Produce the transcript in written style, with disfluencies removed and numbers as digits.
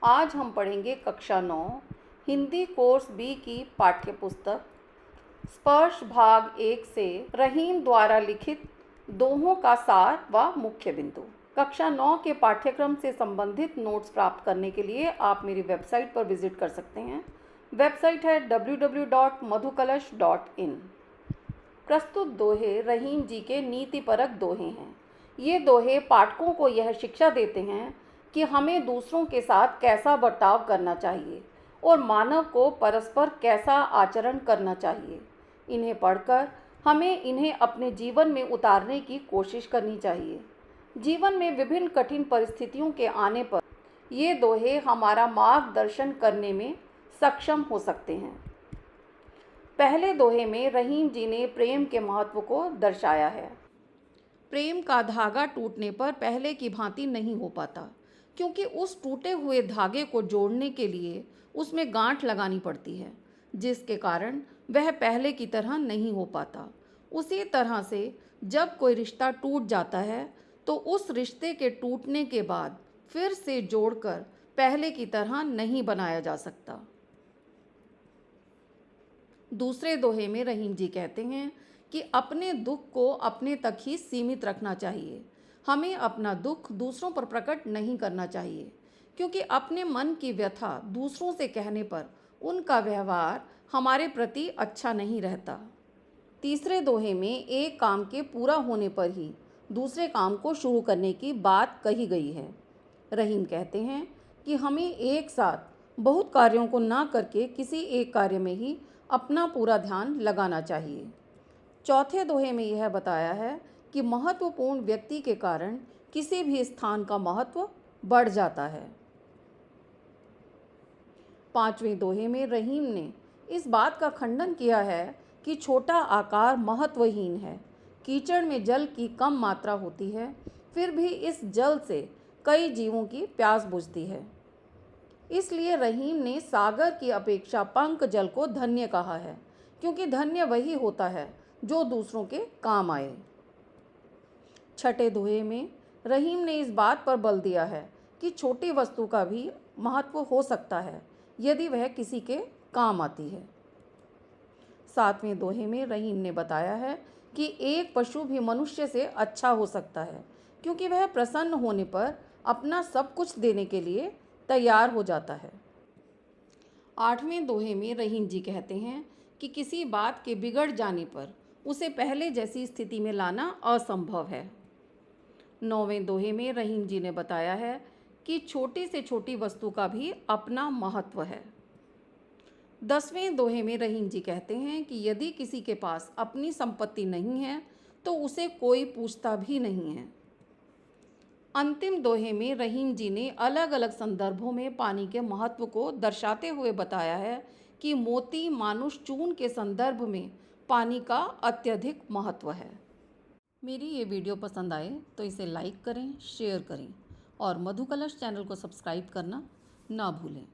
आज हम पढ़ेंगे कक्षा 9 हिंदी कोर्स बी की पाठ्य पुस्तक स्पर्श भाग 1 से रहीम द्वारा लिखित दोहों का सार व मुख्य बिंदु। कक्षा 9 के पाठ्यक्रम से संबंधित नोट्स प्राप्त करने के लिए आप मेरी वेबसाइट पर विजिट कर सकते हैं। वेबसाइट है www.madhukalash.in। प्रस्तुत दोहे रहीम जी के नीतिपरक दोहे हैं। ये दोहे पाठकों को यह शिक्षा देते हैं कि हमें दूसरों के साथ कैसा बर्ताव करना चाहिए और मानव को परस्पर कैसा आचरण करना चाहिए। इन्हें पढ़कर हमें इन्हें अपने जीवन में उतारने की कोशिश करनी चाहिए। जीवन में विभिन्न कठिन परिस्थितियों के आने पर ये दोहे हमारा मार्गदर्शन करने में सक्षम हो सकते हैं। पहले दोहे में रहीम जी ने प्रेम के महत्व को दर्शाया है। प्रेम का धागा टूटने पर पहले की भांति नहीं हो पाता, क्योंकि उस टूटे हुए धागे को जोड़ने के लिए उसमें गांठ लगानी पड़ती है, जिसके कारण वह पहले की तरह नहीं हो पाता। उसी तरह से जब कोई रिश्ता टूट जाता है तो उस रिश्ते के टूटने के बाद फिर से जोड़कर पहले की तरह नहीं बनाया जा सकता। दूसरे दोहे में रहीम जी कहते हैं कि अपने दुख को अपने तक ही सीमित रखना चाहिए। हमें अपना दुख दूसरों पर प्रकट नहीं करना चाहिए, क्योंकि अपने मन की व्यथा दूसरों से कहने पर उनका व्यवहार हमारे प्रति अच्छा नहीं रहता। तीसरे दोहे में एक काम के पूरा होने पर ही दूसरे काम को शुरू करने की बात कही गई है। रहीम कहते हैं कि हमें एक साथ बहुत कार्यों को ना करके किसी एक कार्य में ही अपना पूरा ध्यान लगाना चाहिए। चौथे दोहे में यह बताया है कि महत्वपूर्ण व्यक्ति के कारण किसी भी स्थान का महत्व बढ़ जाता है। पांचवें दोहे में रहीम ने इस बात का खंडन किया है कि छोटा आकार महत्वहीन है। कीचड़ में जल की कम मात्रा होती है, फिर भी इस जल से कई जीवों की प्यास बुझती है। इसलिए रहीम ने सागर की अपेक्षा पंक जल को धन्य कहा है, क्योंकि धन्य वही होता है जो दूसरों के काम आए। छठे दोहे में रहीम ने इस बात पर बल दिया है कि छोटी वस्तु का भी महत्व हो सकता है यदि वह किसी के काम आती है। सातवें दोहे में रहीम ने बताया है कि एक पशु भी मनुष्य से अच्छा हो सकता है, क्योंकि वह प्रसन्न होने पर अपना सब कुछ देने के लिए तैयार हो जाता है। आठवें दोहे में रहीम जी कहते हैं कि किसी बात के बिगड़ जाने पर उसे पहले जैसी स्थिति में लाना असंभव है। नौवें दोहे में रहीम जी ने बताया है कि छोटी से छोटी वस्तु का भी अपना महत्व है। 10वें दोहे में रहीम जी कहते हैं कि यदि किसी के पास अपनी संपत्ति नहीं है तो उसे कोई पूछता भी नहीं है। अंतिम दोहे में रहीम जी ने अलग अलग संदर्भों में पानी के महत्व को दर्शाते हुए बताया है कि मोती मानुष चूर्ण के संदर्भ में पानी का अत्यधिक महत्व है। मेरी ये वीडियो पसंद आए तो इसे लाइक करें, शेयर करें और मधुकलश चैनल को सब्सक्राइब करना ना भूलें।